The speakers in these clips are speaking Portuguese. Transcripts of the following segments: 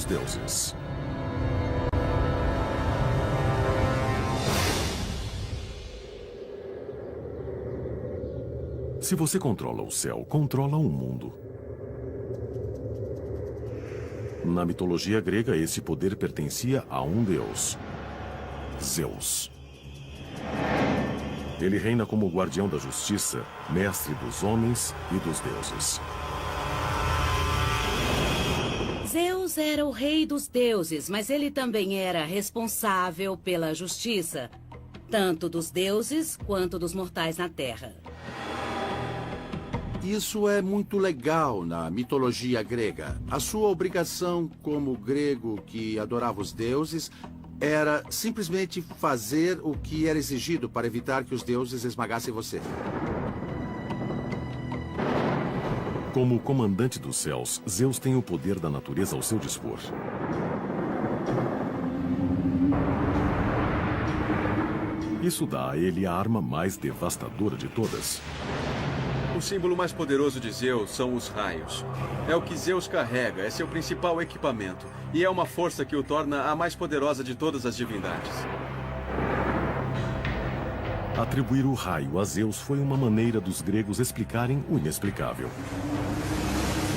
dos deuses. Se você controla o céu, controla o mundo. Na mitologia grega, esse poder pertencia a um deus, Zeus. Ele reina como guardião da justiça, mestre dos homens e dos deuses. Zeus era o rei dos deuses, mas ele também era responsável pela justiça, tanto dos deuses quanto dos mortais na Terra. Isso é muito legal na mitologia grega. A sua obrigação como grego que adorava os deuses era simplesmente fazer o que era exigido para evitar que os deuses esmagassem você. Como comandante dos céus, Zeus tem o poder da natureza ao seu dispor. Isso dá a ele a arma mais devastadora de todas. O símbolo mais poderoso de Zeus são os raios. É o que Zeus carrega, é seu principal equipamento. E é uma força que o torna a mais poderosa de todas as divindades. Atribuir o raio a Zeus foi uma maneira dos gregos explicarem o inexplicável.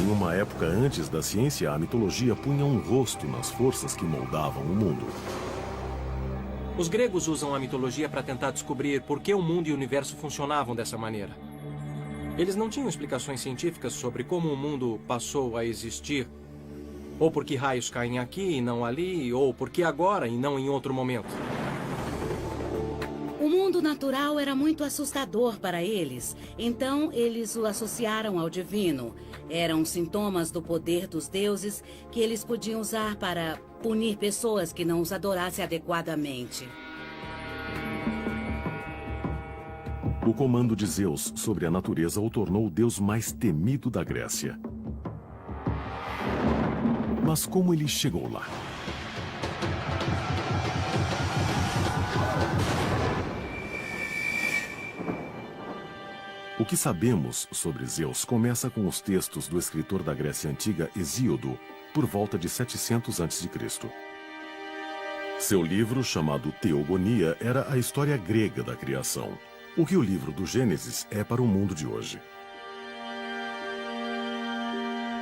Em uma época antes da ciência, a mitologia punha um rosto nas forças que moldavam o mundo. Os gregos usam a mitologia para tentar descobrir por que o mundo e o universo funcionavam dessa maneira. Eles não tinham explicações científicas sobre como o mundo passou a existir, ou por que raios caem aqui e não ali, ou por que agora e não em outro momento. O mundo natural era muito assustador para eles, então eles o associaram ao divino. Eram sintomas do poder dos deuses que eles podiam usar para punir pessoas que não os adorassem adequadamente. O comando de Zeus sobre a natureza o tornou o deus mais temido da Grécia. Mas como ele chegou lá? O que sabemos sobre Zeus começa com os textos do escritor da Grécia Antiga, Hesíodo, por volta de 700 a.C. Seu livro, chamado Teogonia, era a história grega da criação. O que o livro do Gênesis é para o mundo de hoje.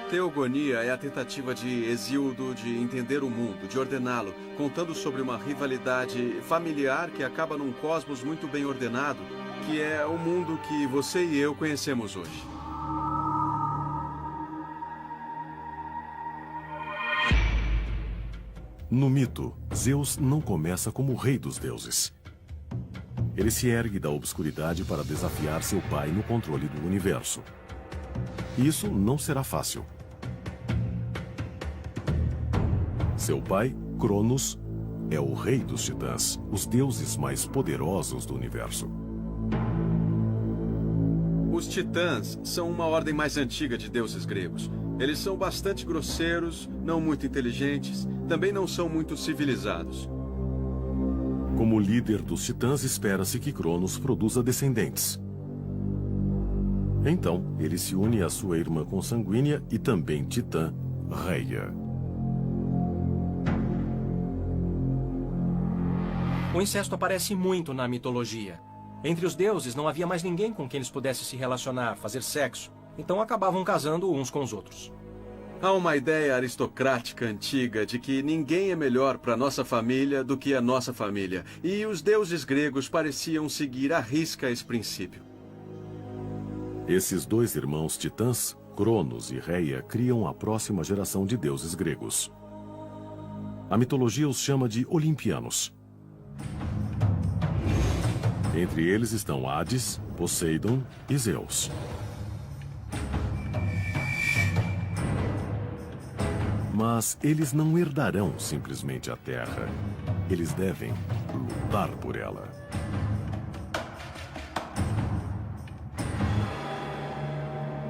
Teogonia é a tentativa de Hesíodo de entender o mundo, de ordená-lo, contando sobre uma rivalidade familiar que acaba num cosmos muito bem ordenado, que é o mundo que você e eu conhecemos hoje. No mito, Zeus não começa como o rei dos deuses. Ele se ergue da obscuridade para desafiar seu pai no controle do universo. Isso não será fácil. Seu pai, Cronos, é o rei dos titãs, os deuses mais poderosos do universo. Os titãs são uma ordem mais antiga de deuses gregos. Eles são bastante grosseiros, não muito inteligentes, também não são muito civilizados. Como líder dos titãs, espera-se que Cronos produza descendentes. Então, ele se une à sua irmã consanguínea e também titã, Reia. O incesto aparece muito na mitologia. Entre os deuses não havia mais ninguém com quem eles pudessem se relacionar, fazer sexo. Então acabavam casando uns com os outros. Há uma ideia aristocrática antiga de que ninguém é melhor para nossa família do que a nossa família. E os deuses gregos pareciam seguir à risca esse princípio. Esses dois irmãos titãs, Cronos e Reia, criam a próxima geração de deuses gregos. A mitologia os chama de Olimpianos. Entre eles estão Hades, Poseidon e Zeus. Mas eles não herdarão simplesmente a Terra. Eles devem lutar por ela.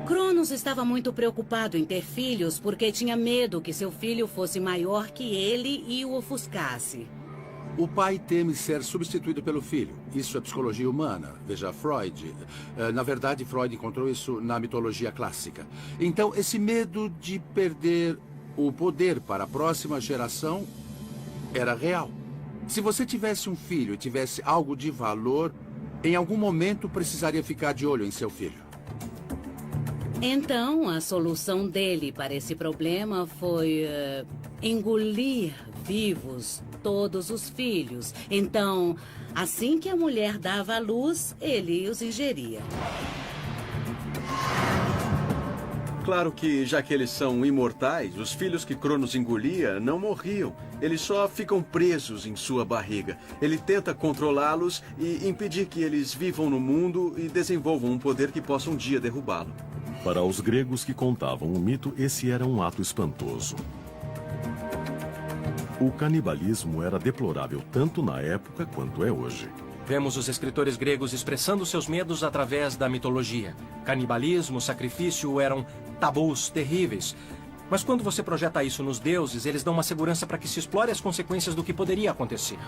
Cronos estava muito preocupado em ter filhos porque tinha medo que seu filho fosse maior que ele e o ofuscasse. O pai teme ser substituído pelo filho. Isso é psicologia humana. Veja Freud. Na verdade, Freud encontrou isso na mitologia clássica. Então, esse medo de perder o poder para a próxima geração era real. Se você tivesse um filho e tivesse algo de valor, em algum momento precisaria ficar de olho em seu filho. Então, a solução dele para esse problema foi engolir vivos todos os filhos. Então, assim que a mulher dava à luz, ele os ingeria. Claro que, já que eles são imortais, os filhos que Cronos engolia não morriam. Eles só ficam presos em sua barriga. Ele tenta controlá-los e impedir que eles vivam no mundo e desenvolvam um poder que possa um dia derrubá-lo. Para os gregos que contavam o mito, esse era um ato espantoso. O canibalismo era deplorável tanto na época quanto é hoje. Vemos os escritores gregos expressando seus medos através da mitologia. Canibalismo, sacrifício eram tabus terríveis. Mas quando você projeta isso nos deuses, eles dão uma segurança para que se explore as consequências do que poderia acontecer.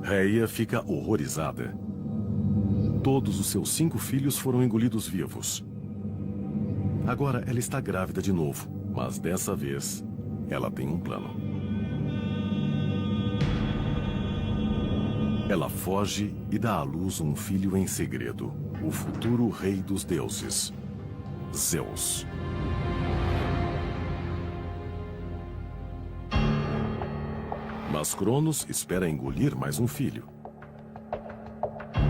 Rheia fica horrorizada. Todos os seus 5 filhos foram engolidos vivos. Agora ela está grávida de novo, mas dessa vez ela tem um plano. Ela foge e dá à luz um filho em segredo, o futuro rei dos deuses, Zeus. Mas Cronos espera engolir mais um filho.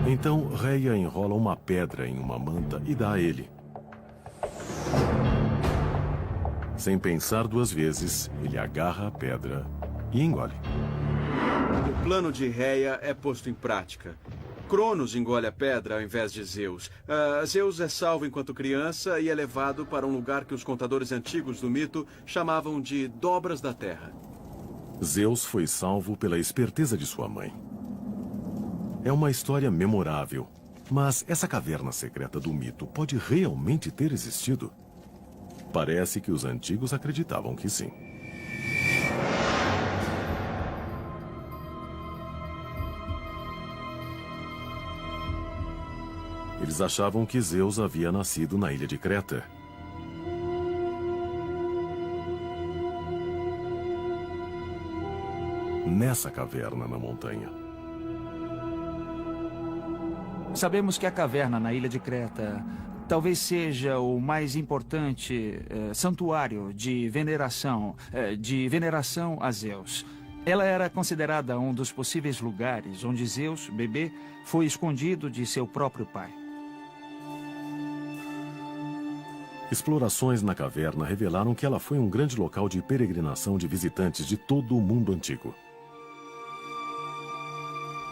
Então, Rheia enrola uma pedra em uma manta e dá a ele. Sem pensar 2 vezes, ele agarra a pedra e engole. O plano de Rheia é posto em prática. Cronos engole a pedra ao invés de Zeus. Zeus é salvo enquanto criança e é levado para um lugar que os contadores antigos do mito chamavam de Dobras da Terra. Zeus foi salvo pela esperteza de sua mãe. É uma história memorável, mas essa caverna secreta do mito pode realmente ter existido? Parece que os antigos acreditavam que sim. Eles achavam que Zeus havia nascido na ilha de Creta. Nessa caverna na montanha. Sabemos que a caverna na ilha de Creta talvez seja o mais importante santuário de veneração a Zeus. Ela era considerada um dos possíveis lugares onde Zeus, bebê, foi escondido de seu próprio pai. Explorações na caverna revelaram que ela foi um grande local de peregrinação de visitantes de todo o mundo antigo.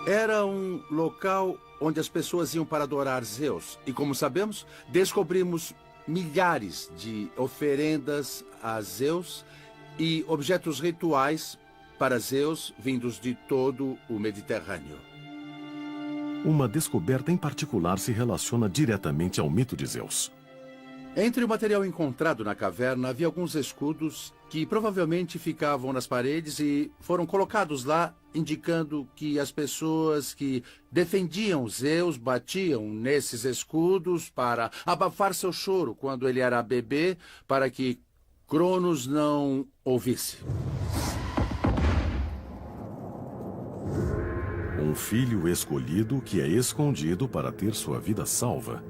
Era um local onde as pessoas iam para adorar Zeus. E como sabemos, descobrimos milhares de oferendas a Zeus e objetos rituais para Zeus vindos de todo o Mediterrâneo. Uma descoberta em particular se relaciona diretamente ao mito de Zeus. Entre o material encontrado na caverna havia alguns escudos que provavelmente ficavam nas paredes e foram colocados lá, indicando que as pessoas que defendiam Zeus batiam nesses escudos para abafar seu choro quando ele era bebê, para que Cronos não ouvisse. Um filho escolhido que é escondido para ter sua vida salva.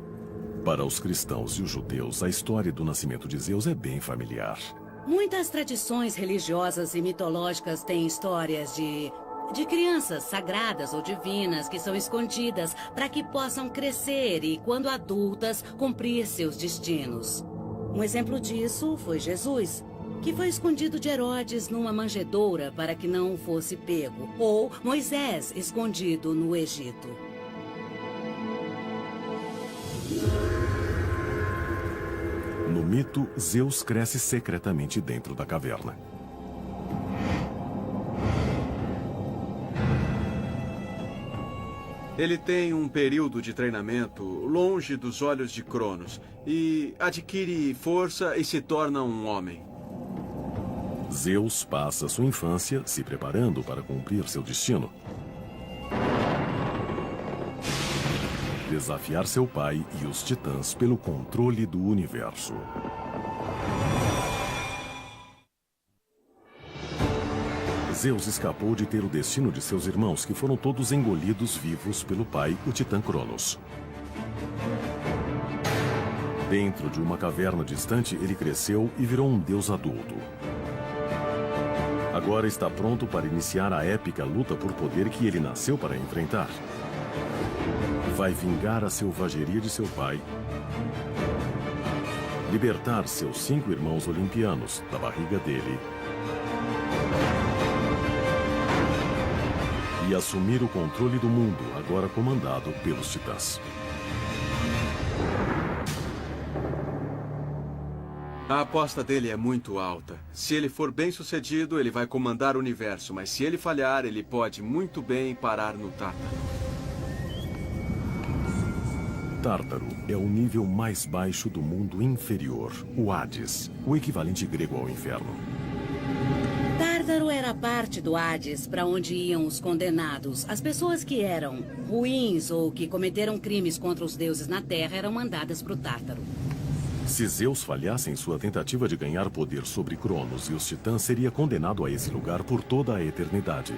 Para os cristãos e os judeus, a história do nascimento de Zeus é bem familiar. Muitas tradições religiosas e mitológicas têm histórias de crianças sagradas ou divinas que são escondidas para que possam crescer e, quando adultas, cumprir seus destinos. Um exemplo disso foi Jesus, que foi escondido de Herodes numa manjedoura para que não fosse pego, ou Moisés, escondido no Egito. No mito, Zeus cresce secretamente dentro da caverna. Ele tem um período de treinamento longe dos olhos de Cronos e adquire força e se torna um homem. Zeus passa sua infância se preparando para cumprir seu destino. desafiar seu pai e os titãs pelo controle do universo. Zeus escapou de ter o destino de seus irmãos, que foram todos engolidos vivos pelo pai, o titã Cronos. Dentro de uma caverna distante, ele cresceu e virou um deus adulto. Agora está pronto para iniciar a épica luta por poder que ele nasceu para enfrentar. Vai vingar a selvageria de seu pai, libertar seus 5 irmãos olimpianos da barriga dele e assumir o controle do mundo, agora comandado pelos titãs. A aposta dele é muito alta. Se ele for bem sucedido, ele vai comandar o universo, mas se ele falhar, ele pode muito bem parar no Tártaro. Tártaro é o nível mais baixo do mundo inferior, o Hades, o equivalente grego ao inferno. Tártaro era parte do Hades, para onde iam os condenados. As pessoas que eram ruins ou que cometeram crimes contra os deuses na Terra eram mandadas para o Tártaro. Se Zeus falhasse em sua tentativa de ganhar poder sobre Cronos e os titãs, seria condenado a esse lugar por toda a eternidade.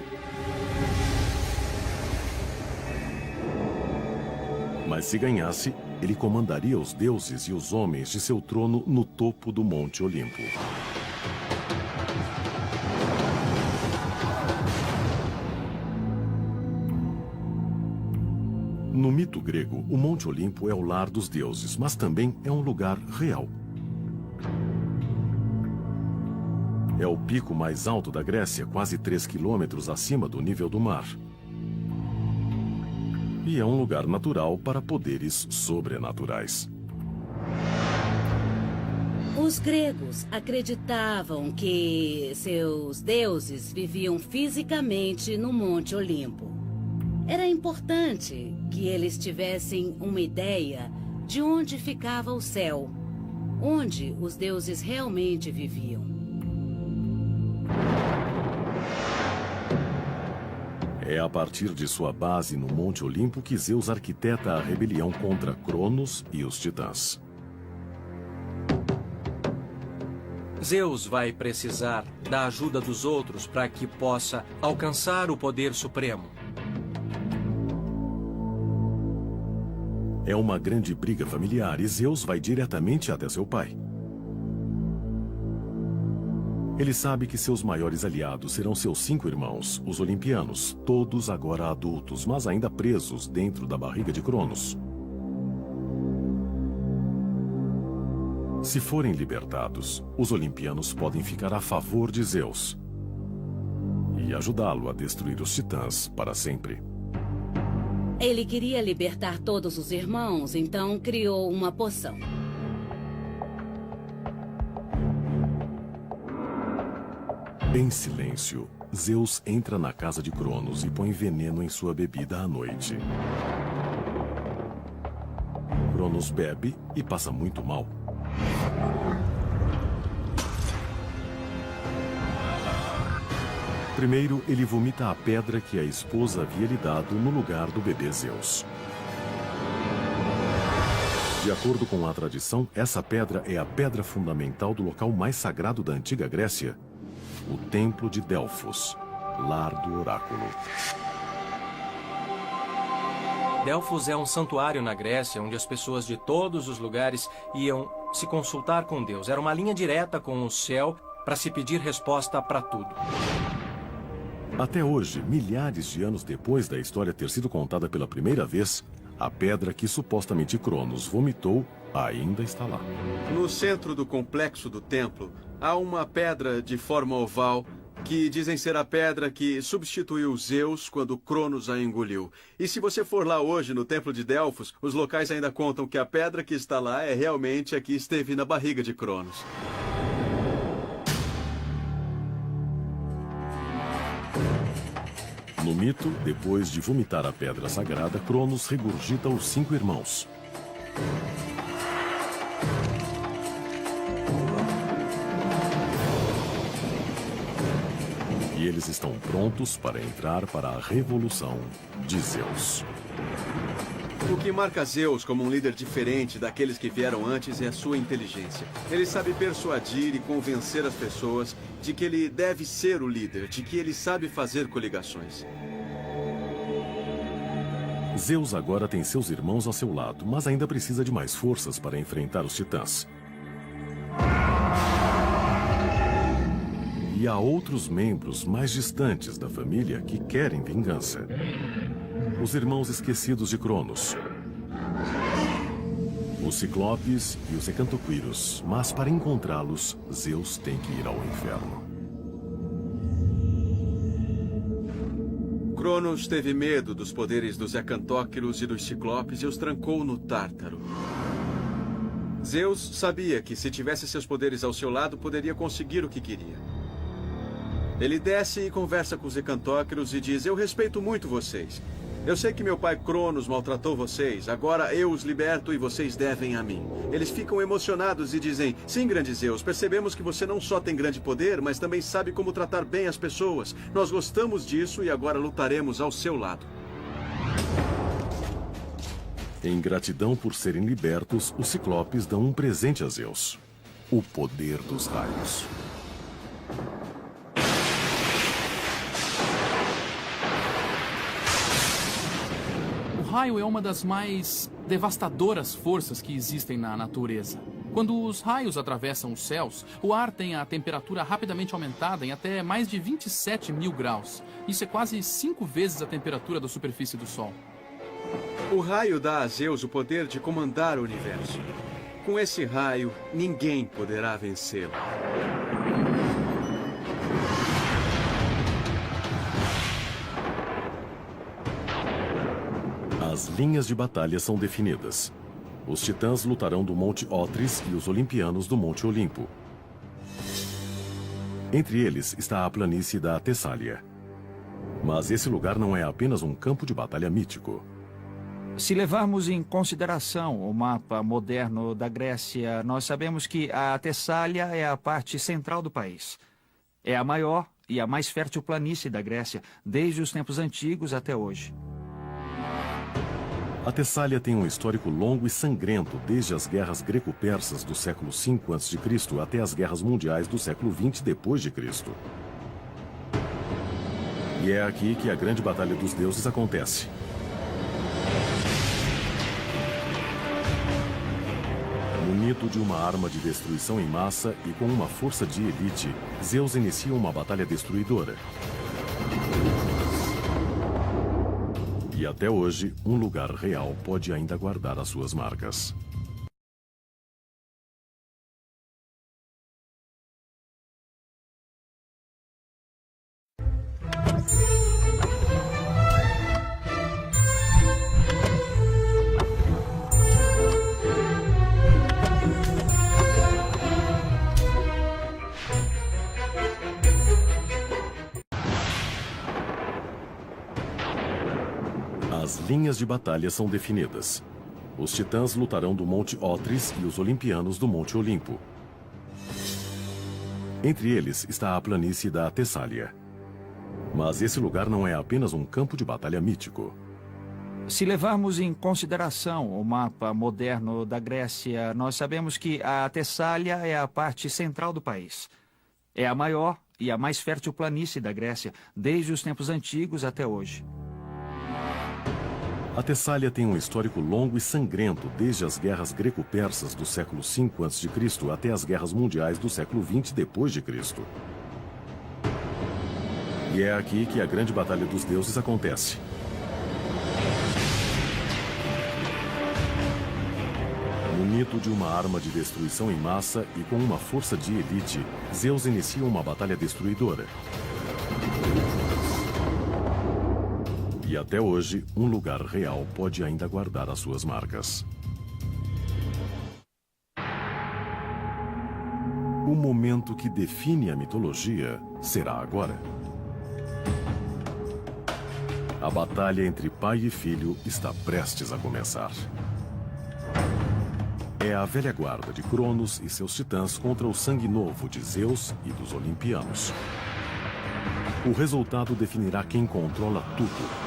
Mas se ganhasse, ele comandaria os deuses e os homens de seu trono no topo do Monte Olimpo. No mito grego, o Monte Olimpo é o lar dos deuses, mas também é um lugar real. É o pico mais alto da Grécia, quase 3 quilômetros acima do nível do mar. E é um lugar natural para poderes sobrenaturais. Os gregos acreditavam que seus deuses viviam fisicamente no Monte Olimpo. Era importante que eles tivessem uma ideia de onde ficava o céu, onde os deuses realmente viviam. É a partir de sua base no Monte Olimpo que Zeus arquiteta a rebelião contra Cronos e os titãs. Zeus vai precisar da ajuda dos outros para que possa alcançar o poder supremo. É uma grande briga familiar e Zeus vai diretamente até seu pai. Ele sabe que seus maiores aliados serão seus 5 irmãos, os olimpianos, todos agora adultos, mas ainda presos dentro da barriga de Cronos. Se forem libertados, os olimpianos podem ficar a favor de Zeus e ajudá-lo a destruir os titãs para sempre. Ele queria libertar todos os irmãos, então criou uma poção. Em silêncio, Zeus entra na casa de Cronos e põe veneno em sua bebida à noite. Cronos bebe e passa muito mal. Primeiro, ele vomita a pedra que a esposa havia lhe dado no lugar do bebê Zeus. De acordo com a tradição, essa pedra é a pedra fundamental do local mais sagrado da antiga Grécia, o Templo de Delfos, lar do oráculo. Delfos é um santuário na Grécia, onde as pessoas de todos os lugares iam se consultar com Deus. Era uma linha direta com o céu para se pedir resposta para tudo. Até hoje, milhares de anos depois da história ter sido contada pela primeira vez, a pedra que supostamente Cronos vomitou ainda está lá. No centro do complexo do templo, há uma pedra de forma oval que dizem ser a pedra que substituiu Zeus quando Cronos a engoliu. E se você for lá hoje no Templo de Delfos, os locais ainda contam que a pedra que está lá é realmente a que esteve na barriga de Cronos. No mito, depois de vomitar a pedra sagrada, Cronos regurgita os 5 irmãos. E eles estão prontos para entrar para a revolução de Zeus. O que marca Zeus como um líder diferente daqueles que vieram antes é a sua inteligência. Ele sabe persuadir e convencer as pessoas de que ele deve ser o líder, de que ele sabe fazer coligações. Zeus agora tem seus irmãos ao seu lado, mas ainda precisa de mais forças para enfrentar os titãs. E há outros membros mais distantes da família que querem vingança. Os irmãos esquecidos de Cronos. Os Ciclopes e os Hecantoquíros. Mas para encontrá-los, Zeus tem que ir ao inferno. Cronos teve medo dos poderes dos Hecantóquiros e dos Ciclopes e os trancou no Tártaro. Zeus sabia que se tivesse seus poderes ao seu lado, poderia conseguir o que queria. Ele desce e conversa com os Hecantóquiros e diz: eu respeito muito vocês. Eu sei que meu pai Cronos maltratou vocês. Agora eu os liberto e vocês devem a mim. Eles ficam emocionados e dizem: sim, grande Zeus, percebemos que você não só tem grande poder, mas também sabe como tratar bem as pessoas. Nós gostamos disso e agora lutaremos ao seu lado. Em gratidão por serem libertos, os Ciclopes dão um presente a Zeus: o poder dos raios. O raio é uma das mais devastadoras forças que existem na natureza. Quando os raios atravessam os céus, o ar tem a temperatura rapidamente aumentada em até mais de 27.000 graus. Isso é quase 5 vezes a temperatura da superfície do Sol. O raio dá a Zeus o poder de comandar o universo. Com esse raio, ninguém poderá vencê-lo. As linhas de batalha são definidas. Os titãs lutarão do Monte Otris e os olimpianos do Monte Olimpo. Entre eles está a planície da Tessália. Mas esse lugar não é apenas um campo de batalha mítico. Se levarmos em consideração o mapa moderno da Grécia, nós sabemos que a Tessália é a parte central do país. É a maior e a mais fértil planície da Grécia, desde os tempos antigos até hoje. A Tessália tem um histórico longo e sangrento desde as guerras greco-persas do século V a.C. até as guerras mundiais do século XX d.C. E é aqui que a grande batalha dos deuses acontece. Munido de uma arma de destruição em massa e com uma força de elite, Zeus inicia uma batalha destruidora. E até hoje, um lugar real pode ainda guardar as suas marcas. As linhas de batalha são definidas. Os titãs lutarão do Monte Otris e os olimpianos do Monte Olimpo. Entre eles está a planície da Tessália. Mas esse lugar não é apenas um campo de batalha mítico. Se levarmos em consideração o mapa moderno da Grécia, nós sabemos que a Tessália é a parte central do país. É a maior e a mais fértil planície da Grécia, desde os tempos antigos até hoje. A Tessália tem um histórico longo e sangrento desde as guerras greco-persas do século V a.C. até as guerras mundiais do século XX d.C. E é aqui que a grande batalha dos deuses acontece. Munido de uma arma de destruição em massa e com uma força de elite, Zeus inicia uma batalha destruidora. E até hoje, um lugar real pode ainda guardar as suas marcas. O momento que define a mitologia será agora. A batalha entre pai e filho está prestes a começar. É a velha guarda de Cronos e seus titãs contra o sangue novo de Zeus e dos olimpianos. O resultado definirá quem controla tudo.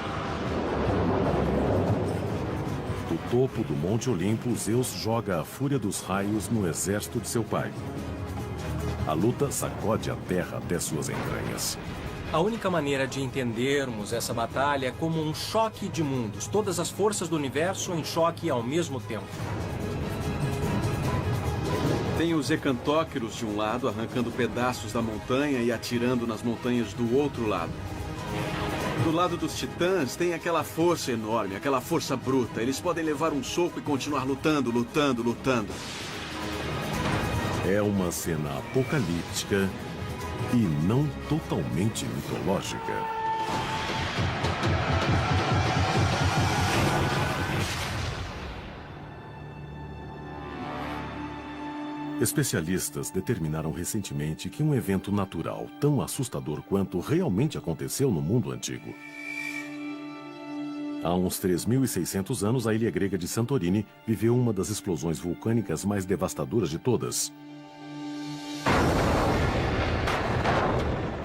topo do Monte Olimpo, Zeus joga a fúria dos raios no exército de seu pai. A luta sacode a terra até suas entranhas. A única maneira de entendermos essa batalha é como um choque de mundos. Todas as forças do universo em choque ao mesmo tempo. Tem os Hecantóqueros de um lado, arrancando pedaços da montanha e atirando nas montanhas do outro lado. Do lado dos titãs, tem aquela força enorme, aquela força bruta. Eles podem levar um soco e continuar lutando, lutando, lutando. É uma cena apocalíptica e não totalmente mitológica. Especialistas determinaram recentemente que um evento natural tão assustador quanto realmente aconteceu no mundo antigo. Há uns 3.600 anos, a ilha grega de Santorini viveu uma das explosões vulcânicas mais devastadoras de todas.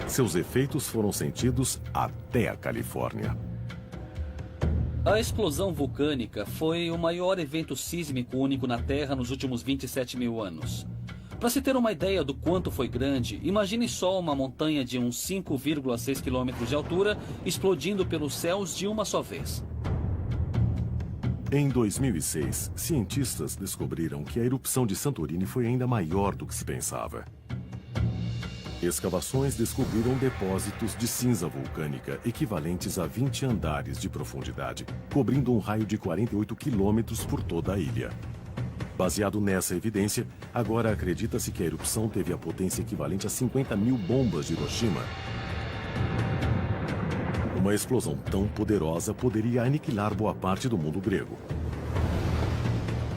Seus efeitos foram sentidos até a Califórnia. A explosão vulcânica foi o maior evento sísmico único na Terra nos últimos 27 mil anos. Para se ter uma ideia do quanto foi grande, imagine só uma montanha de uns 5,6 quilômetros de altura explodindo pelos céus de uma só vez. Em 2006, cientistas descobriram que a erupção de Santorini foi ainda maior do que se pensava. Escavações descobriram depósitos de cinza vulcânica equivalentes a 20 andares de profundidade, cobrindo um raio de 48 quilômetros por toda a ilha. Baseado nessa evidência, agora acredita-se que a erupção teve a potência equivalente a 50 mil bombas de Hiroshima. Uma explosão tão poderosa poderia aniquilar boa parte do mundo grego.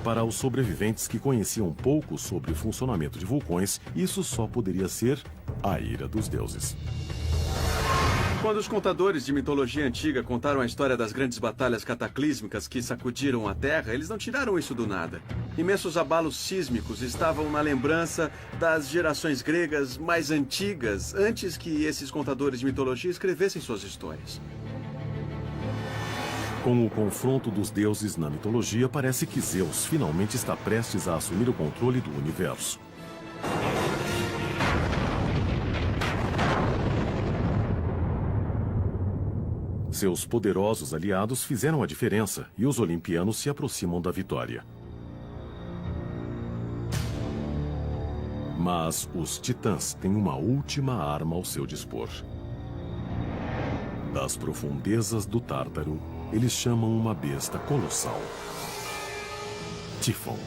Para os sobreviventes que conheciam pouco sobre o funcionamento de vulcões, isso só poderia ser a ira dos deuses. Quando os contadores de mitologia antiga contaram a história das grandes batalhas cataclísmicas que sacudiram a Terra, eles não tiraram isso do nada. Imensos abalos sísmicos estavam na lembrança das gerações gregas mais antigas, antes que esses contadores de mitologia escrevessem suas histórias. Com o confronto dos deuses na mitologia, parece que Zeus finalmente está prestes a assumir o controle do universo. Seus poderosos aliados fizeram a diferença e os olimpianos se aproximam da vitória. Mas os titãs têm uma última arma ao seu dispor. Das profundezas do Tártaro, eles chamam uma besta colossal: Tífon.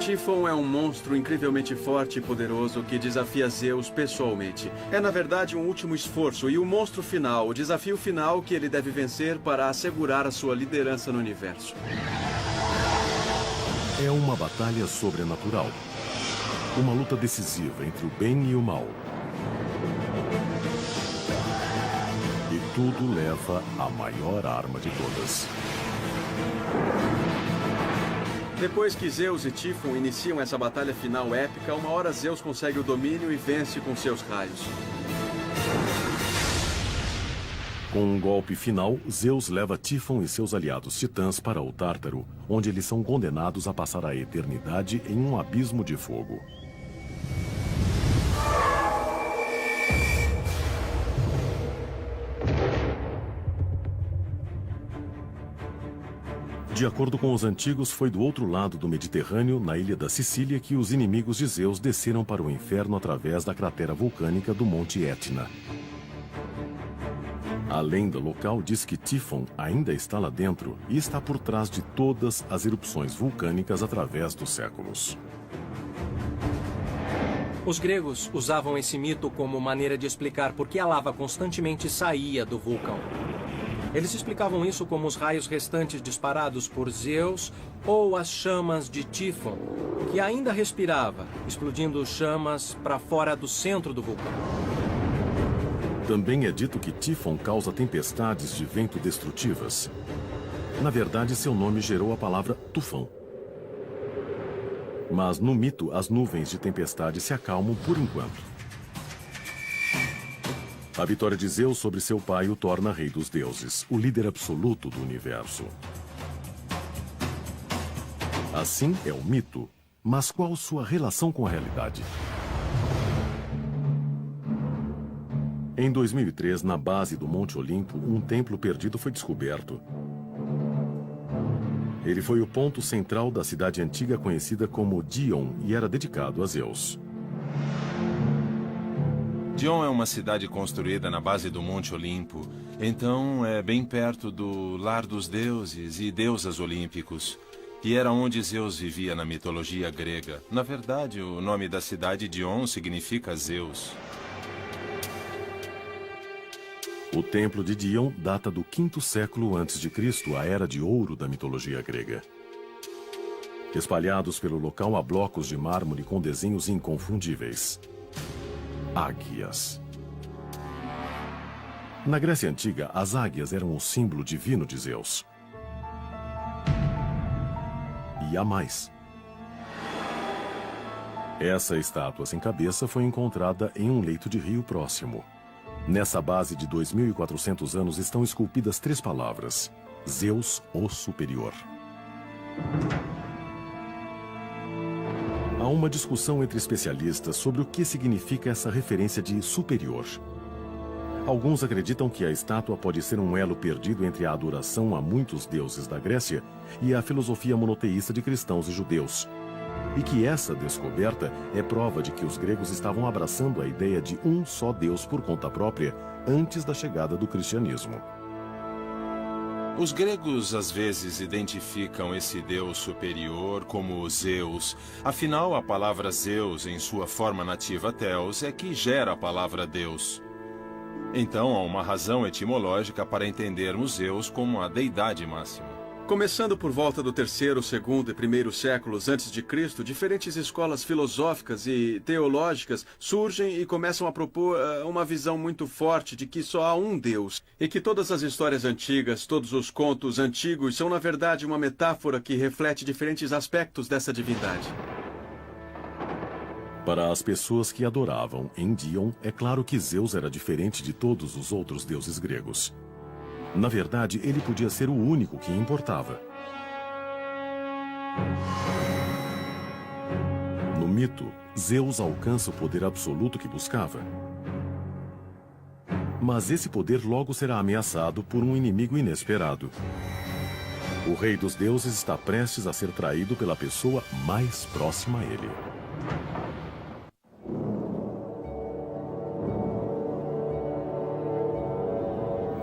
Tífon é um monstro incrivelmente forte e poderoso que desafia Zeus pessoalmente. É, na verdade, um último esforço e o monstro final, o desafio final que ele deve vencer para assegurar a sua liderança no universo. É uma batalha sobrenatural. Uma luta decisiva entre o bem e o mal. E tudo leva à maior arma de todas. Depois que Zeus e Tífon iniciam essa batalha final épica, uma hora Zeus consegue o domínio e vence com seus raios. Com um golpe final, Zeus leva Tífon e seus aliados titãs para o Tártaro, onde eles são condenados a passar a eternidade em um abismo de fogo. De acordo com os antigos, foi do outro lado do Mediterrâneo, na ilha da Sicília, que os inimigos de Zeus desceram para o inferno através da cratera vulcânica do Monte Etna. A lenda local diz que Tífon ainda está lá dentro e está por trás de todas as erupções vulcânicas através dos séculos. Os gregos usavam esse mito como maneira de explicar por que a lava constantemente saía do vulcão. Eles explicavam isso como os raios restantes disparados por Zeus ou as chamas de Tífon, que ainda respirava, explodindo chamas para fora do centro do vulcão. Também é dito que Tífon causa tempestades de vento destrutivas. Na verdade, seu nome gerou a palavra tufão. Mas no mito, as nuvens de tempestade se acalmam por enquanto. A vitória de Zeus sobre seu pai o torna rei dos deuses, o líder absoluto do universo. Assim é o mito, mas qual sua relação com a realidade? Em 2003, na base do Monte Olimpo, um templo perdido foi descoberto. Ele foi o ponto central da cidade antiga conhecida como Dion e era dedicado a Zeus. Dion é uma cidade construída na base do Monte Olimpo, então é bem perto do lar dos deuses e deusas olímpicos. E era onde Zeus vivia na mitologia grega. Na verdade, o nome da cidade Dion significa Zeus. O templo de Dion data do 5º século a.C., a era de ouro da mitologia grega. Espalhados pelo local há blocos de mármore com desenhos inconfundíveis. Águias. Na Grécia Antiga, as águias eram o símbolo divino de Zeus. E há mais. Essa estátua sem cabeça foi encontrada em um leito de rio próximo. Nessa base de 2.400 anos estão esculpidas 3 palavras: Zeus, o Superior. Há uma discussão entre especialistas sobre o que significa essa referência de superior. Alguns acreditam que a estátua pode ser um elo perdido entre a adoração a muitos deuses da Grécia e a filosofia monoteísta de cristãos e judeus. E que essa descoberta é prova de que os gregos estavam abraçando a ideia de um só Deus por conta própria antes da chegada do cristianismo. Os gregos às vezes identificam esse deus superior como Zeus. Afinal, a palavra Zeus, em sua forma nativa Theos, é que gera a palavra Deus. Então, há uma razão etimológica para entendermos Zeus como a deidade máxima. Começando por volta do 3º, 2º e 1º séculos antes de Cristo, diferentes escolas filosóficas e teológicas surgem e começam a propor uma visão muito forte de que só há um Deus e que todas as histórias antigas, todos os contos antigos são na verdade uma metáfora que reflete diferentes aspectos dessa divindade. Para as pessoas que adoravam em Dion, é claro que Zeus era diferente de todos os outros deuses gregos. Na verdade, ele podia ser o único que importava. No mito, Zeus alcança o poder absoluto que buscava. Mas esse poder logo será ameaçado por um inimigo inesperado. O rei dos deuses está prestes a ser traído pela pessoa mais próxima a ele.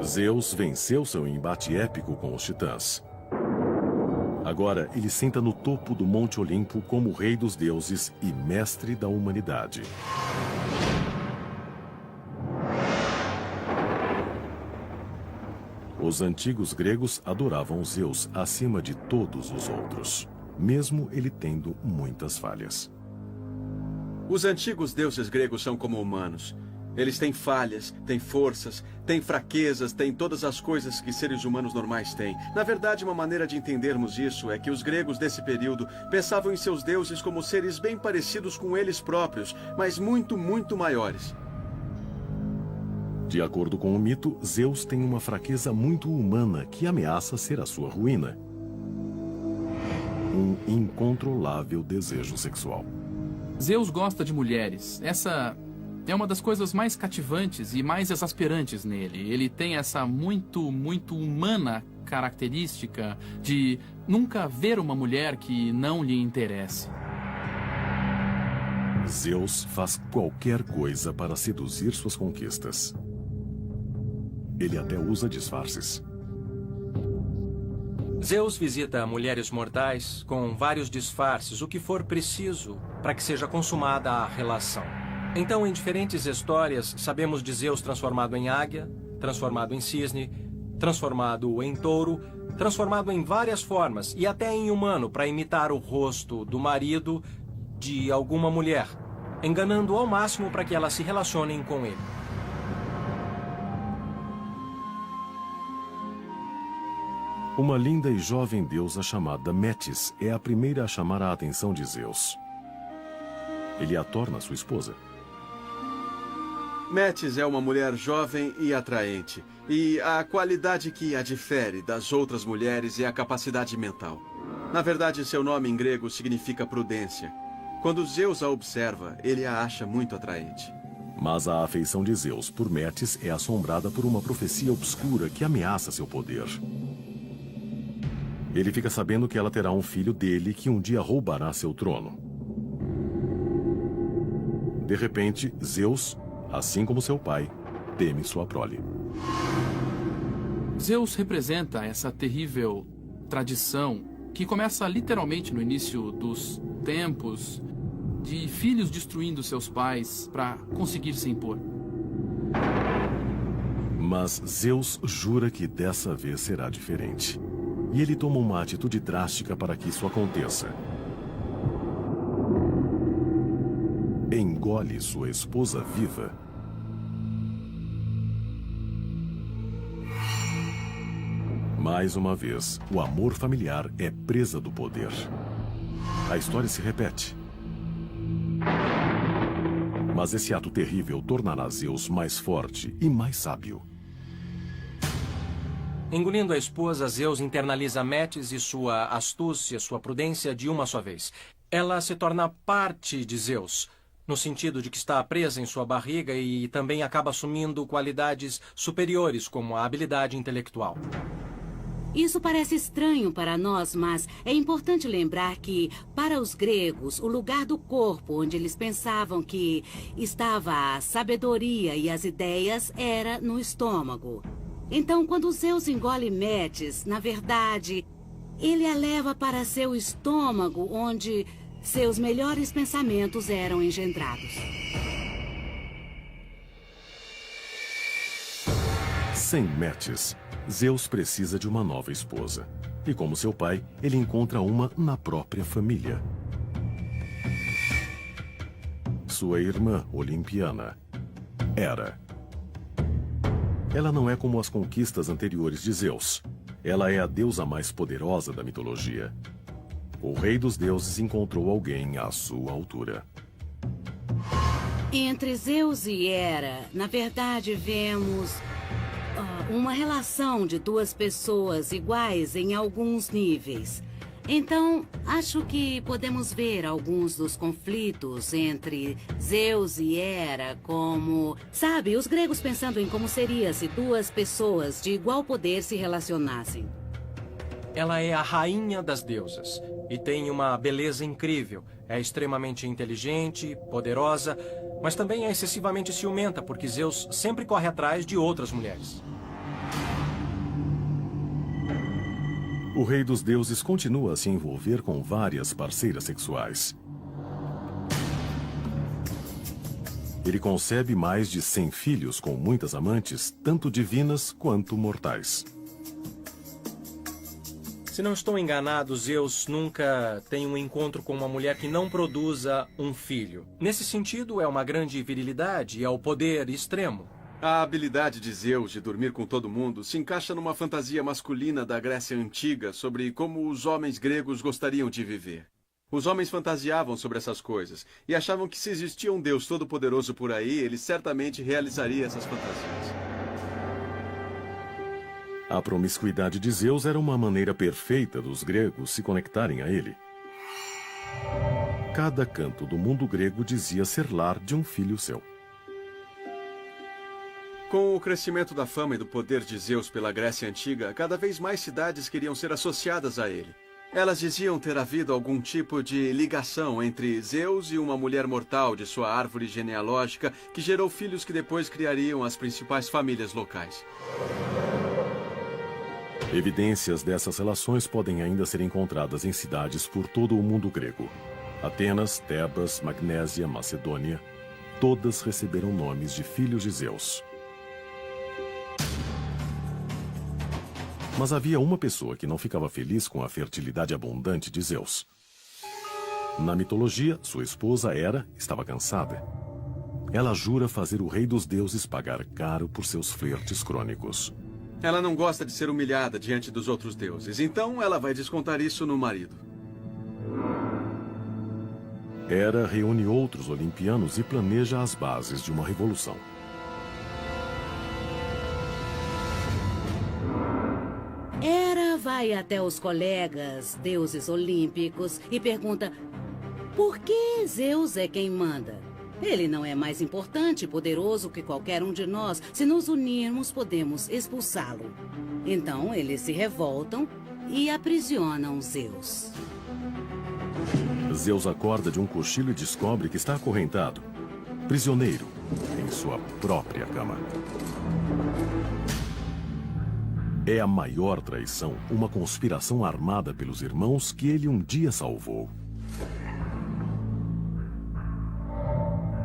Zeus venceu seu embate épico com os titãs. Agora, ele senta no topo do Monte Olimpo como rei dos deuses e mestre da humanidade. Os antigos gregos adoravam Zeus acima de todos os outros, mesmo ele tendo muitas falhas. Os antigos deuses gregos são como humanos. Eles têm falhas, têm forças, têm fraquezas, têm todas as coisas que seres humanos normais têm. Na verdade, uma maneira de entendermos isso é que os gregos desse período pensavam em seus deuses como seres bem parecidos com eles próprios, mas muito, muito maiores. De acordo com o mito, Zeus tem uma fraqueza muito humana que ameaça ser a sua ruína. Um incontrolável desejo sexual. Zeus gosta de mulheres. Essa é uma das coisas mais cativantes e mais exasperantes nele. Ele tem essa muito humana característica de nunca ver uma mulher que não lhe interesse. Zeus faz qualquer coisa para seduzir suas conquistas. Ele até usa disfarces. Zeus visita mulheres mortais com vários disfarces, o que for preciso para que seja consumada a relação. Então, em diferentes histórias, sabemos de Zeus transformado em águia, transformado em cisne, transformado em touro, transformado em várias formas e até em humano para imitar o rosto do marido de alguma mulher, enganando ao máximo para que elas se relacionem com ele. Uma linda e jovem deusa chamada Metis é a primeira a chamar a atenção de Zeus. Ele a torna sua esposa. Metis é uma mulher jovem e atraente. E a qualidade que a difere das outras mulheres é a capacidade mental. Na verdade, seu nome em grego significa prudência. Quando Zeus a observa, ele a acha muito atraente. Mas a afeição de Zeus por Metis é assombrada por uma profecia obscura que ameaça seu poder. Ele fica sabendo que ela terá um filho dele que um dia roubará seu trono. De repente, Zeus, assim como seu pai, teme sua prole. Zeus representa essa terrível tradição que começa literalmente no início dos tempos, de filhos destruindo seus pais para conseguir se impor. Mas Zeus jura que dessa vez será diferente. E ele toma uma atitude drástica para que isso aconteça. Engole sua esposa viva. Mais uma vez, o amor familiar é presa do poder. A história se repete. Mas esse ato terrível tornará Zeus mais forte e mais sábio. Engolindo a esposa, Zeus internaliza Metis e sua astúcia, sua prudência de uma só vez. Ela se torna parte de Zeus, no sentido de que está presa em sua barriga e também acaba assumindo qualidades superiores, como a habilidade intelectual. Isso parece estranho para nós, mas é importante lembrar que, para os gregos, o lugar do corpo onde eles pensavam que estava a sabedoria e as ideias era no estômago. Então, quando Zeus engole Metis, na verdade, ele a leva para seu estômago, onde seus melhores pensamentos eram engendrados. Sem Metis, Zeus precisa de uma nova esposa. E como seu pai, ele encontra uma na própria família. Sua irmã Olimpiana, Hera. Ela não é como as conquistas anteriores de Zeus. Ela é a deusa mais poderosa da mitologia. O rei dos deuses encontrou alguém à sua altura. Entre Zeus e Hera, na verdade, vemos uma relação de duas pessoas iguais em alguns níveis. Então, acho que podemos ver alguns dos conflitos entre Zeus e Hera como... Sabe, os gregos pensando em como seria se duas pessoas de igual poder se relacionassem. Ela é a rainha das deusas e tem uma beleza incrível. É extremamente inteligente, poderosa, mas também é excessivamente ciumenta, porque Zeus sempre corre atrás de outras mulheres. O rei dos deuses continua a se envolver com várias parceiras sexuais. Ele concebe mais de 100 filhos com muitas amantes, tanto divinas quanto mortais. Se não estou enganado, Zeus nunca tem um encontro com uma mulher que não produza um filho. Nesse sentido, é uma grande virilidade e é o poder extremo. A habilidade de Zeus de dormir com todo mundo se encaixa numa fantasia masculina da Grécia Antiga sobre como os homens gregos gostariam de viver. Os homens fantasiavam sobre essas coisas e achavam que se existia um Deus todo-poderoso por aí, ele certamente realizaria essas fantasias. A promiscuidade de Zeus era uma maneira perfeita dos gregos se conectarem a ele. Cada canto do mundo grego dizia ser lar de um filho seu. Com o crescimento da fama e do poder de Zeus pela Grécia Antiga, cada vez mais cidades queriam ser associadas a ele. Elas diziam ter havido algum tipo de ligação entre Zeus e uma mulher mortal de sua árvore genealógica que gerou filhos que depois criariam as principais famílias locais. Evidências dessas relações podem ainda ser encontradas em cidades por todo o mundo grego. Atenas, Tebas, Magnésia, Macedônia, todas receberam nomes de filhos de Zeus. Mas havia uma pessoa que não ficava feliz com a fertilidade abundante de Zeus. Na mitologia, sua esposa Hera estava cansada. Ela jura fazer o rei dos deuses pagar caro por seus flertes crônicos. Ela não gosta de ser humilhada diante dos outros deuses, então ela vai descontar isso no marido. Hera reúne outros olimpianos e planeja as bases de uma revolução. Agora vai até os colegas, deuses olímpicos, e pergunta: por que Zeus é quem manda? Ele não é mais importante e poderoso que qualquer um de nós. Se nos unirmos, podemos expulsá-lo. Então, eles se revoltam e aprisionam Zeus. Zeus acorda de um cochilo e descobre que está acorrentado, prisioneiro, em sua própria cama. É a maior traição, uma conspiração armada pelos irmãos que ele um dia salvou.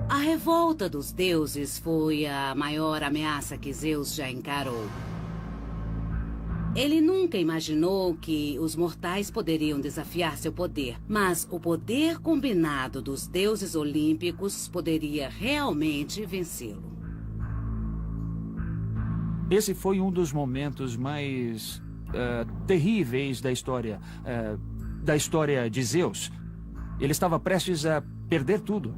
A revolta dos deuses foi a maior ameaça que Zeus já encarou. Ele nunca imaginou que os mortais poderiam desafiar seu poder, mas o poder combinado dos deuses olímpicos poderia realmente vencê-lo. Esse foi um dos momentos mais terríveis da história de Zeus. Ele estava prestes a perder tudo.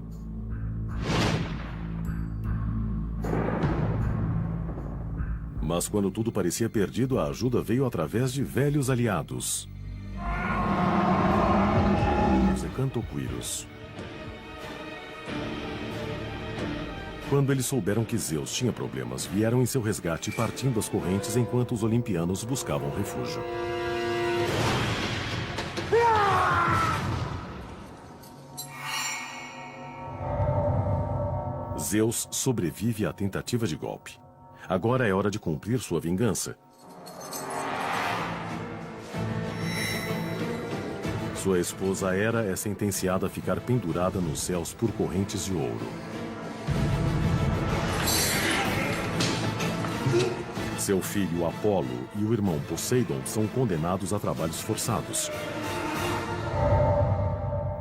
Mas quando tudo parecia perdido, a ajuda veio através de velhos aliados. Os Hecantoquíros. Quando eles souberam que Zeus tinha problemas, vieram em seu resgate partindo as correntes enquanto os olimpianos buscavam refúgio. Zeus sobrevive à tentativa de golpe. Agora é hora de cumprir sua vingança. Sua esposa Hera é sentenciada a ficar pendurada nos céus por correntes de ouro. Seu filho Apolo e o irmão Poseidon são condenados a trabalhos forçados.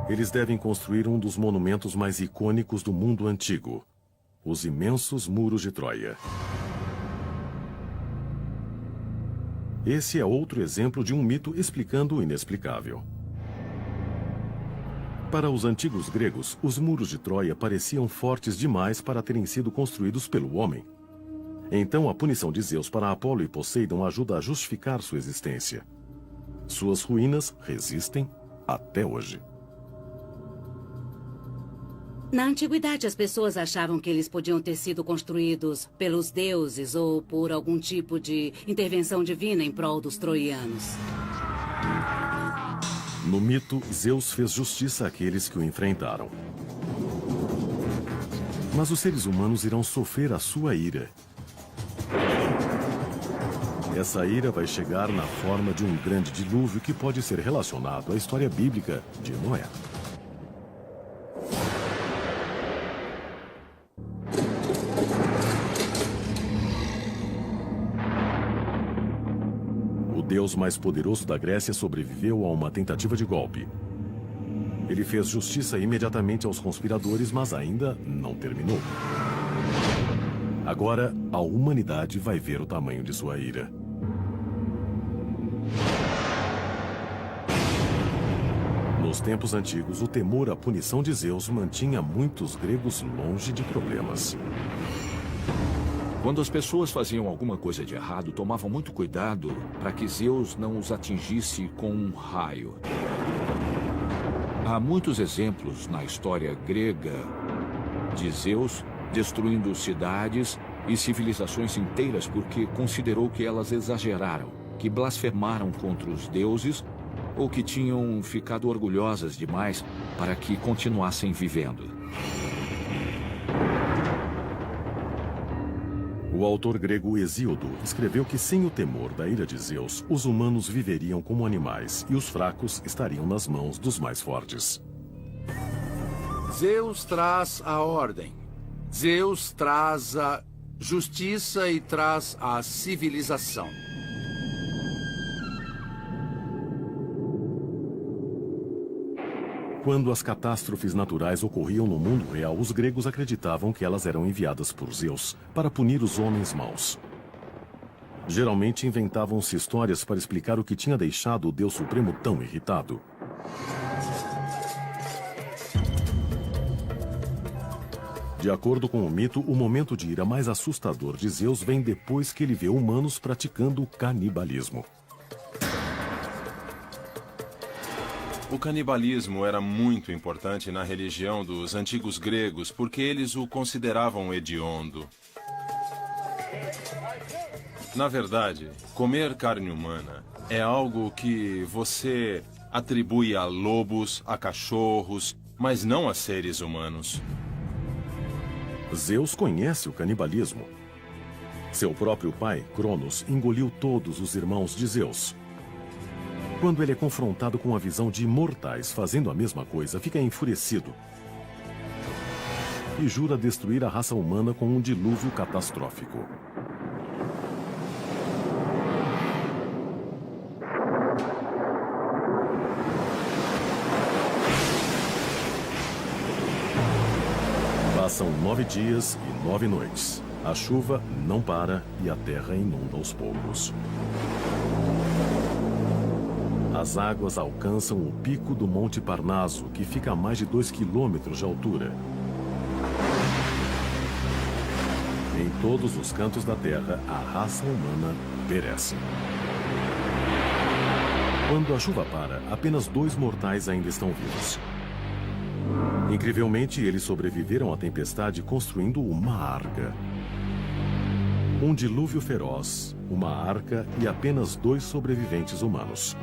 Eles devem construir um dos monumentos mais icônicos do mundo antigo: os imensos muros de Troia. Esse é outro exemplo de um mito explicando o inexplicável. Para os antigos gregos, os muros de Troia pareciam fortes demais para terem sido construídos pelo homem. Então, a punição de Zeus para Apolo e Poseidon ajuda a justificar sua existência. Suas ruínas resistem até hoje. Na antiguidade, as pessoas achavam que eles podiam ter sido construídos pelos deuses ou por algum tipo de intervenção divina em prol dos troianos. No mito, Zeus fez justiça àqueles que o enfrentaram. Mas os seres humanos irão sofrer a sua ira. Essa ira vai chegar na forma de um grande dilúvio que pode ser relacionado à história bíblica de Noé. O deus mais poderoso da Grécia sobreviveu a uma tentativa de golpe. Ele fez justiça imediatamente aos conspiradores, mas ainda não terminou. Agora, a humanidade vai ver o tamanho de sua ira. Nos tempos antigos, o temor à punição de Zeus mantinha muitos gregos longe de problemas. Quando as pessoas faziam alguma coisa de errado, tomavam muito cuidado para que Zeus não os atingisse com um raio. Há muitos exemplos na história grega de Zeus destruindo cidades e civilizações inteiras porque considerou que elas exageraram, que blasfemaram contra os deuses ou que tinham ficado orgulhosas demais para que continuassem vivendo. O autor grego Hesíodo escreveu que sem o temor da ira de Zeus, os humanos viveriam como animais e os fracos estariam nas mãos dos mais fortes. Zeus traz a ordem. Zeus traz a justiça e traz a civilização. Quando as catástrofes naturais ocorriam no mundo real, os gregos acreditavam que elas eram enviadas por Zeus para punir os homens maus. Geralmente inventavam-se histórias para explicar o que tinha deixado o Deus Supremo tão irritado. De acordo com o mito, o momento de ira mais assustador de Zeus vem depois que ele vê humanos praticando canibalismo. O canibalismo era muito importante na religião dos antigos gregos porque eles o consideravam hediondo. Na verdade, comer carne humana é algo que você atribui a lobos, a cachorros, mas não a seres humanos. Zeus conhece o canibalismo. Seu próprio pai, Cronos, engoliu todos os irmãos de Zeus. Quando ele é confrontado com a visão de imortais fazendo a mesma coisa, fica enfurecido e jura destruir a raça humana com um dilúvio catastrófico. Passam 9 dias e 9 noites. A chuva não para e a terra inunda aos poucos. As águas alcançam o pico do Monte Parnaso, que fica a mais de 2 quilômetros de altura. Em todos os cantos da Terra, a raça humana perece. Quando a chuva para, apenas 2 mortais ainda estão vivos. Incrivelmente, eles sobreviveram à tempestade construindo uma arca. Um dilúvio feroz, uma arca e apenas 2 sobreviventes humanos.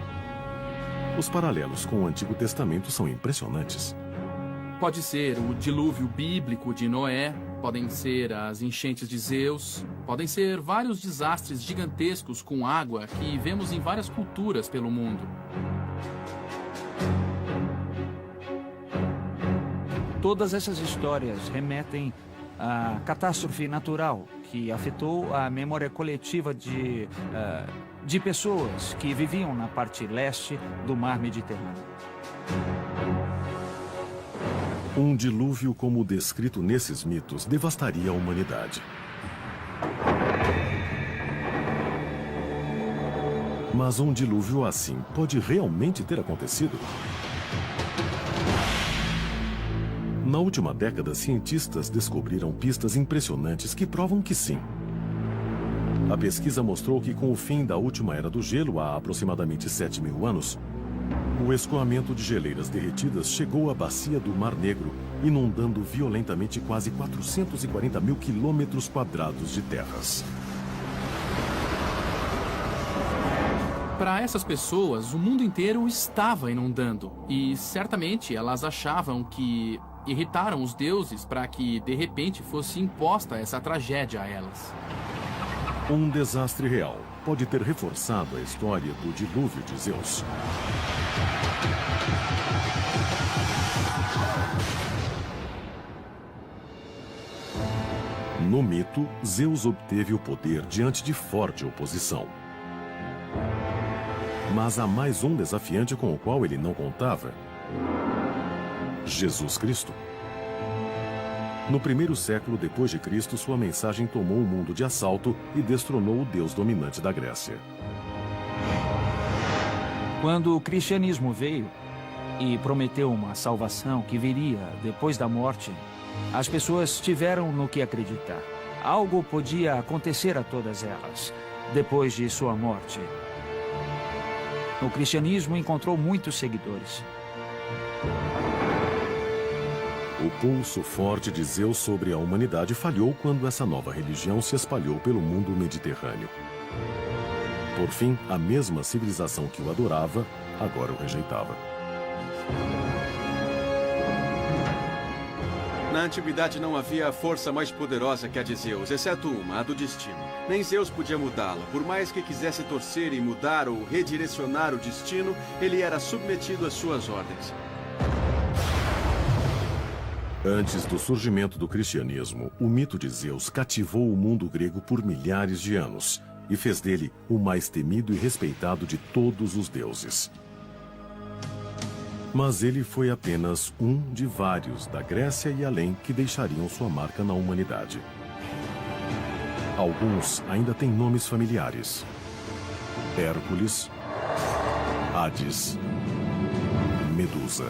Os paralelos com o Antigo Testamento são impressionantes. Pode ser o dilúvio bíblico de Noé, podem ser as enchentes de Zeus, podem ser vários desastres gigantescos com água que vemos em várias culturas pelo mundo. Todas essas histórias remetem à catástrofe natural que afetou a memória coletiva de pessoas que viviam na parte leste do mar Mediterrâneo. Um dilúvio como o descrito nesses mitos devastaria a humanidade. Mas um dilúvio assim pode realmente ter acontecido? Na última década, cientistas descobriram pistas impressionantes que provam que sim. A pesquisa mostrou que com o fim da última era do gelo, há aproximadamente 7.000 anos, o escoamento de geleiras derretidas chegou à bacia do Mar Negro, inundando violentamente quase 440 mil quilômetros quadrados de terras. Para essas pessoas, o mundo inteiro estava inundando. E certamente elas achavam que irritaram os deuses para que, de repente, fosse imposta essa tragédia a elas. Um desastre real pode ter reforçado a história do dilúvio de Zeus. No mito, Zeus obteve o poder diante de forte oposição. Mas há mais um desafiante com o qual ele não contava: Jesus Cristo. No 1º século depois de Cristo, sua mensagem tomou o mundo de assalto e destronou o deus dominante da Grécia. Quando o cristianismo veio e prometeu uma salvação que viria depois da morte, as pessoas tiveram no que acreditar. Algo podia acontecer a todas elas depois de sua morte. O cristianismo encontrou muitos seguidores. O pulso forte de Zeus sobre a humanidade falhou quando essa nova religião se espalhou pelo mundo mediterrâneo. Por fim, a mesma civilização que o adorava, agora o rejeitava. Na antiguidade não havia força mais poderosa que a de Zeus, exceto uma, a do destino. Nem Zeus podia mudá-la. Por mais que quisesse torcer e mudar ou redirecionar o destino, ele era submetido às suas ordens. Antes do surgimento do cristianismo, o mito de Zeus cativou o mundo grego por milhares de anos e fez dele o mais temido e respeitado de todos os deuses. Mas ele foi apenas um de vários da Grécia e além que deixariam sua marca na humanidade. Alguns ainda têm nomes familiares: Hércules, Hades, Medusa.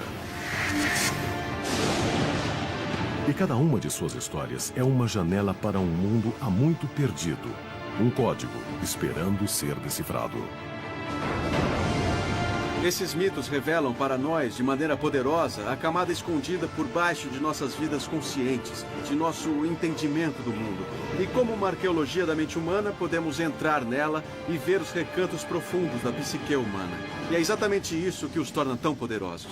E cada uma de suas histórias é uma janela para um mundo há muito perdido. Um código esperando ser decifrado. Esses mitos revelam para nós, de maneira poderosa, a camada escondida por baixo de nossas vidas conscientes, de nosso entendimento do mundo. E como uma arqueologia da mente humana, podemos entrar nela e ver os recantos profundos da psique humana. E é exatamente isso que os torna tão poderosos.